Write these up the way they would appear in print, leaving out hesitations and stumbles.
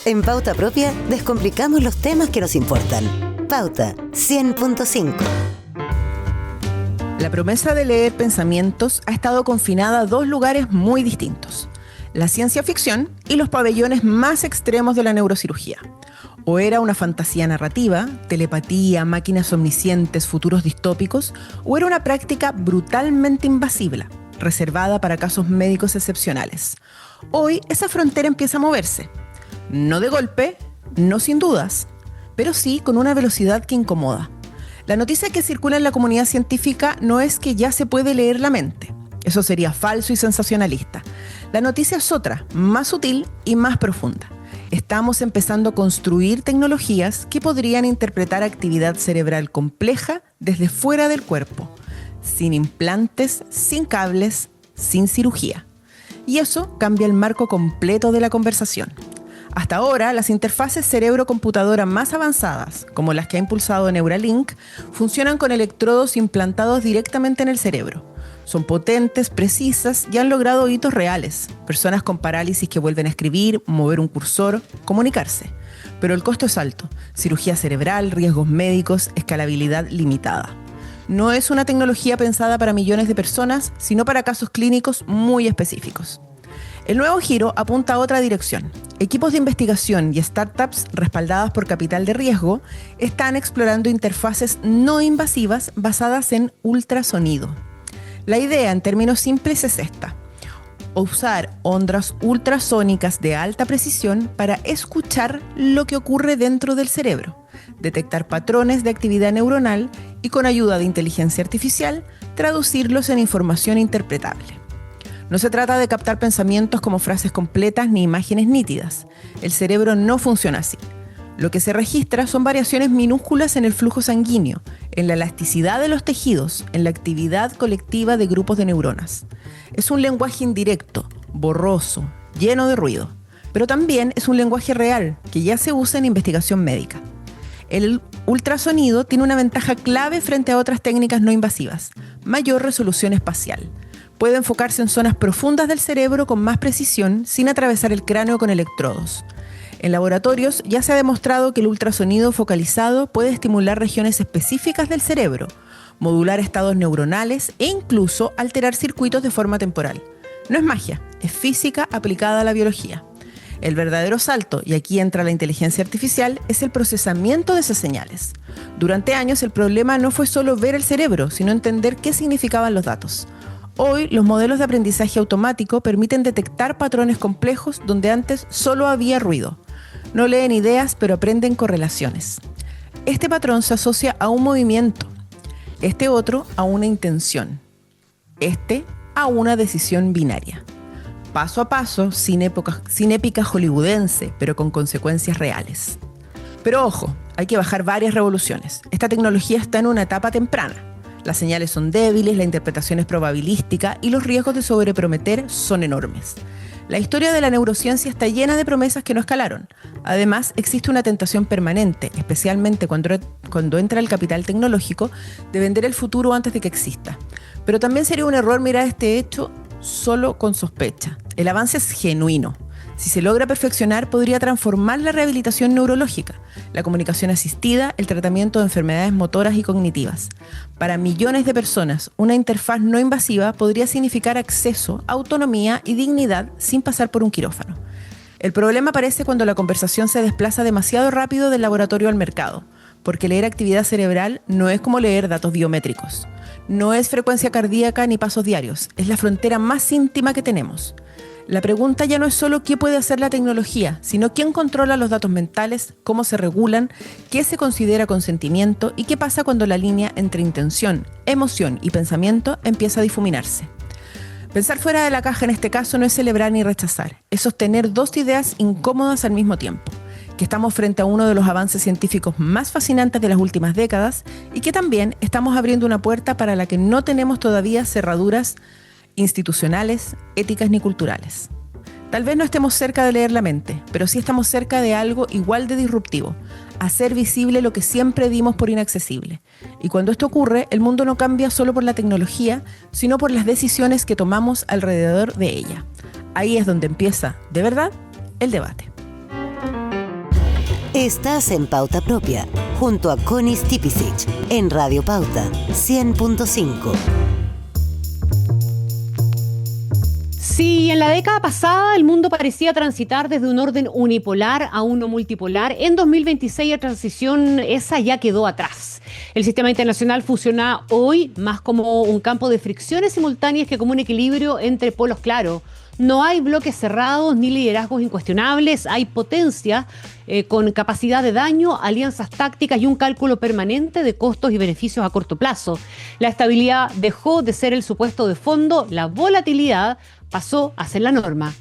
En Pauta Propia descomplicamos los temas que nos importan. Pauta 100.5. La promesa de leer pensamientos ha estado confinada a dos lugares muy distintos: la ciencia ficción y los pabellones más extremos de la neurocirugía. O era una fantasía narrativa, telepatía, máquinas omniscientes, futuros distópicos, o era una práctica brutalmente invasiva, reservada para casos médicos excepcionales. Hoy esa frontera empieza a moverse. No de golpe, no sin dudas, pero sí con una velocidad que incomoda. La noticia que circula en la comunidad científica no es que ya se puede leer la mente. Eso sería falso y sensacionalista. La noticia es otra, más sutil y más profunda. Estamos empezando a construir tecnologías que podrían interpretar actividad cerebral compleja desde fuera del cuerpo, sin implantes, sin cables, sin cirugía. Y eso cambia el marco completo de la conversación. Hasta ahora, las interfaces cerebro-computadora más avanzadas, como las que ha impulsado Neuralink, funcionan con electrodos implantados directamente en el cerebro. Son potentes, precisas y han logrado hitos reales. Personas con parálisis que vuelven a escribir, mover un cursor, comunicarse. Pero el costo es alto: cirugía cerebral, riesgos médicos, escalabilidad limitada. No es una tecnología pensada para millones de personas, sino para casos clínicos muy específicos. El nuevo giro apunta a otra dirección. Equipos de investigación y startups respaldadas por capital de riesgo están explorando interfaces no invasivas basadas en ultrasonido. La idea, en términos simples, es esta: usar ondas ultrasónicas de alta precisión para escuchar lo que ocurre dentro del cerebro, detectar patrones de actividad neuronal y, con ayuda de inteligencia artificial, traducirlos en información interpretable. No se trata de captar pensamientos como frases completas ni imágenes nítidas. El cerebro no funciona así. Lo que se registra son variaciones minúsculas en el flujo sanguíneo, en la elasticidad de los tejidos, en la actividad colectiva de grupos de neuronas. Es un lenguaje indirecto, borroso, lleno de ruido, pero también es un lenguaje real que ya se usa en investigación médica. El ultrasonido tiene una ventaja clave frente a otras técnicas no invasivas: mayor resolución espacial. Puede enfocarse en zonas profundas del cerebro con más precisión sin atravesar el cráneo con electrodos. En laboratorios ya se ha demostrado que el ultrasonido focalizado puede estimular regiones específicas del cerebro, modular estados neuronales e incluso alterar circuitos de forma temporal. No es magia, es física aplicada a la biología. El verdadero salto, y aquí entra la inteligencia artificial, es el procesamiento de esas señales. Durante años el problema no fue solo ver el cerebro, sino entender qué significaban los datos. Hoy, los modelos de aprendizaje automático permiten detectar patrones complejos donde antes solo había ruido. No leen ideas, pero aprenden correlaciones. Este patrón se asocia a un movimiento, este otro a una intención, este a una decisión binaria. Paso a paso, sin épica hollywoodense, pero con consecuencias reales. Pero ojo, hay que bajar varias revoluciones. Esta tecnología está en una etapa temprana. Las señales son débiles, la interpretación es probabilística y los riesgos de sobreprometer son enormes. La historia de la neurociencia está llena de promesas que no escalaron. Además, existe una tentación permanente, especialmente cuando entra el capital tecnológico, de vender el futuro antes de que exista. Pero también sería un error mirar este hecho solo con sospecha. El avance es genuino. Si se logra perfeccionar, podría transformar la rehabilitación neurológica, la comunicación asistida, el tratamiento de enfermedades motoras y cognitivas. Para millones de personas, una interfaz no invasiva podría significar acceso, autonomía y dignidad sin pasar por un quirófano. El problema aparece cuando la conversación se desplaza demasiado rápido del laboratorio al mercado, porque leer actividad cerebral no es como leer datos biométricos. No es frecuencia cardíaca ni pasos diarios, es la frontera más íntima que tenemos. La pregunta ya no es solo qué puede hacer la tecnología, sino quién controla los datos mentales, cómo se regulan, qué se considera consentimiento y qué pasa cuando la línea entre intención, emoción y pensamiento empieza a difuminarse. Pensar fuera de la caja en este caso no es celebrar ni rechazar, es sostener dos ideas incómodas al mismo tiempo: que estamos frente a uno de los avances científicos más fascinantes de las últimas décadas y que también estamos abriendo una puerta para la que no tenemos todavía cerraduras institucionales, éticas ni culturales. Tal vez no estemos cerca de leer la mente, pero sí estamos cerca de algo igual de disruptivo: hacer visible lo que siempre dimos por inaccesible. Y cuando esto ocurre, el mundo no cambia solo por la tecnología, sino por las decisiones que tomamos alrededor de ella. Ahí es donde empieza, de verdad, el debate. Estás en Pauta Propia, junto a Connie Stipicic, en Radio Pauta 100.5. Si en la década pasada el mundo parecía transitar desde un orden unipolar a uno multipolar, en 2026 la transición esa ya quedó atrás. El sistema internacional funciona hoy más como un campo de fricciones simultáneas que como un equilibrio entre polos claros. No hay bloques cerrados ni liderazgos incuestionables, hay potencia con capacidad de daño, alianzas tácticas y un cálculo permanente de costos y beneficios a corto plazo. La estabilidad dejó de ser el supuesto de fondo, la volatilidad pasó a ser la norma.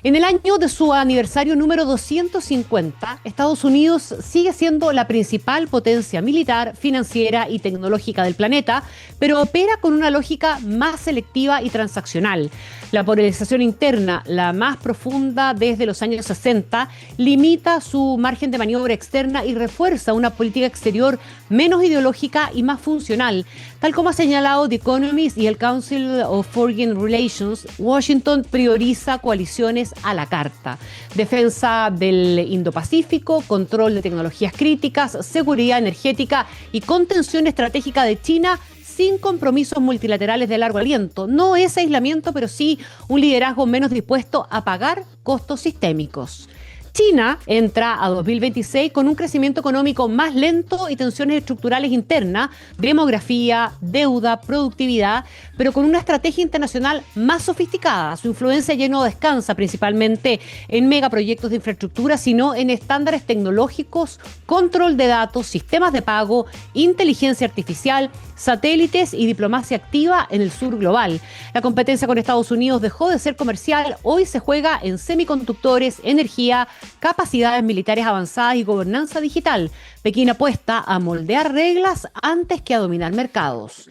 En el año de su aniversario número 250, Estados Unidos sigue siendo la principal potencia militar, financiera y tecnológica del planeta, pero opera con una lógica más selectiva y transaccional. La polarización interna, la más profunda desde los años 60, limita su margen de maniobra externa y refuerza una política exterior menos ideológica y más funcional. Tal como ha señalado The Economist y el Council of Foreign Relations, Washington prioriza coaliciones a la carta: defensa del Indo-Pacífico, control de tecnologías críticas, seguridad energética y contención estratégica de China, sin compromisos multilaterales de largo aliento. No es aislamiento, pero sí un liderazgo menos dispuesto a pagar costos sistémicos. China entra a 2026 con un crecimiento económico más lento y tensiones estructurales internas, demografía, deuda, productividad, pero con una estrategia internacional más sofisticada. Su influencia ya no descansa principalmente en megaproyectos de infraestructura, sino en estándares tecnológicos, control de datos, sistemas de pago, inteligencia artificial, satélites y diplomacia activa en el sur global. La competencia con Estados Unidos dejó de ser comercial, hoy se juega en semiconductores, energía, capacidades militares avanzadas y gobernanza digital. Pekín apuesta a moldear reglas antes que a dominar mercados.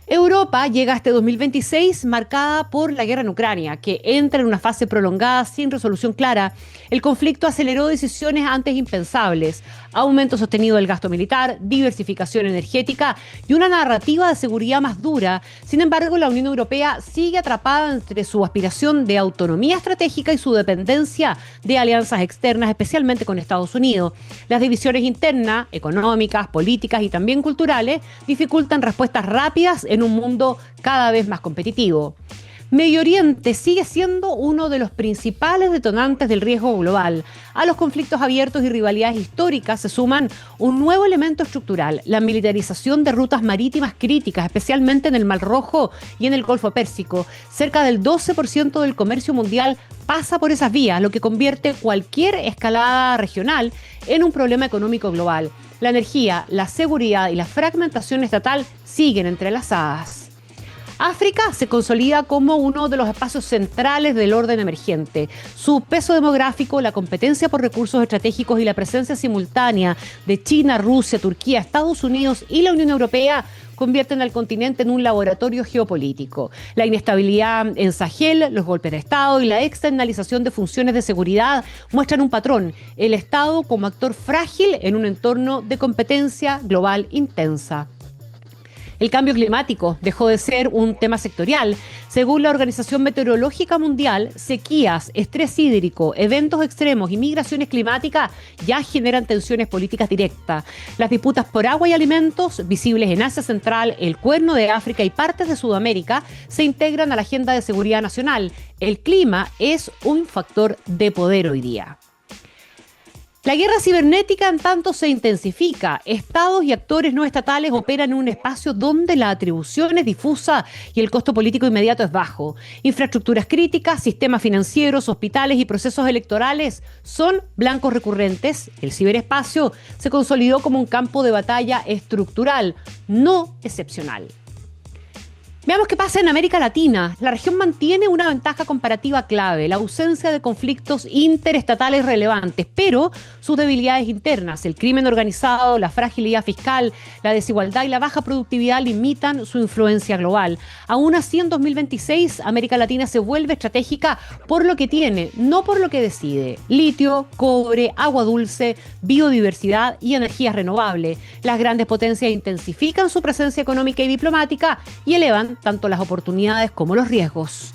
Europa llega a este 2026 marcada por la guerra en Ucrania, que entra en una fase prolongada sin resolución clara. El conflicto aceleró decisiones antes impensables: aumento sostenido del gasto militar, diversificación energética y una narrativa de seguridad más dura. Sin embargo, la Unión Europea sigue atrapada entre su aspiración de autonomía estratégica y su dependencia de alianzas externas, especialmente con Estados Unidos. Las divisiones internas, económicas, políticas y también culturales dificultan respuestas rápidas en un mundo cada vez más competitivo. Medio Oriente sigue siendo uno de los principales detonantes del riesgo global. A los conflictos abiertos y rivalidades históricas se suman un nuevo elemento estructural: la militarización de rutas marítimas críticas, especialmente en el Mar Rojo y en el Golfo Pérsico. Cerca del 12% del comercio mundial pasa por esas vías, lo que convierte cualquier escalada regional en un problema económico global. La energía, la seguridad y la fragmentación estatal siguen entrelazadas. África se consolida como uno de los espacios centrales del orden emergente. Su peso demográfico, la competencia por recursos estratégicos y la presencia simultánea de China, Rusia, Turquía, Estados Unidos y la Unión Europea convierten al continente en un laboratorio geopolítico. La inestabilidad en Sahel, los golpes de Estado y la externalización de funciones de seguridad muestran un patrón: el Estado como actor frágil en un entorno de competencia global intensa. El cambio climático dejó de ser un tema sectorial. Según la Organización Meteorológica Mundial, sequías, estrés hídrico, eventos extremos y migraciones climáticas ya generan tensiones políticas directas. Las disputas por agua y alimentos, visibles en Asia Central, el Cuerno de África y partes de Sudamérica, se integran a la agenda de seguridad nacional. El clima es un factor de poder hoy día. La guerra cibernética, en tanto, se intensifica. Estados y actores no estatales operan en un espacio donde la atribución es difusa y el costo político inmediato es bajo. Infraestructuras críticas, sistemas financieros, hospitales y procesos electorales son blancos recurrentes. El ciberespacio se consolidó como un campo de batalla estructural, no excepcional. Veamos qué pasa en América Latina. La región mantiene una ventaja comparativa clave: la ausencia de conflictos interestatales relevantes, pero sus debilidades internas, el crimen organizado, la fragilidad fiscal, la desigualdad y la baja productividad limitan su influencia global. Aún así, en 2026, América Latina se vuelve estratégica por lo que tiene, no por lo que decide: litio, cobre, agua dulce, biodiversidad y energías renovables. Las grandes potencias intensifican su presencia económica y diplomática y elevan tanto las oportunidades como los riesgos.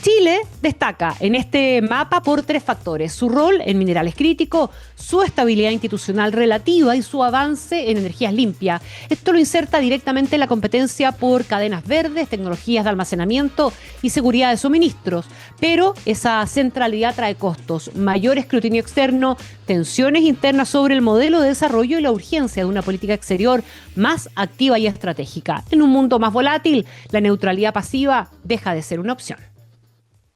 Chile destaca en este mapa por 3 factores: su rol en minerales críticos, su estabilidad institucional relativa y su avance en energías limpias. Esto lo inserta directamente en la competencia por cadenas verdes, tecnologías de almacenamiento y seguridad de suministros. Pero esa centralidad trae costos, mayor escrutinio externo, tensiones internas sobre el modelo de desarrollo y la urgencia de una política exterior más activa y estratégica. En un mundo más volátil, la neutralidad pasiva deja de ser una opción.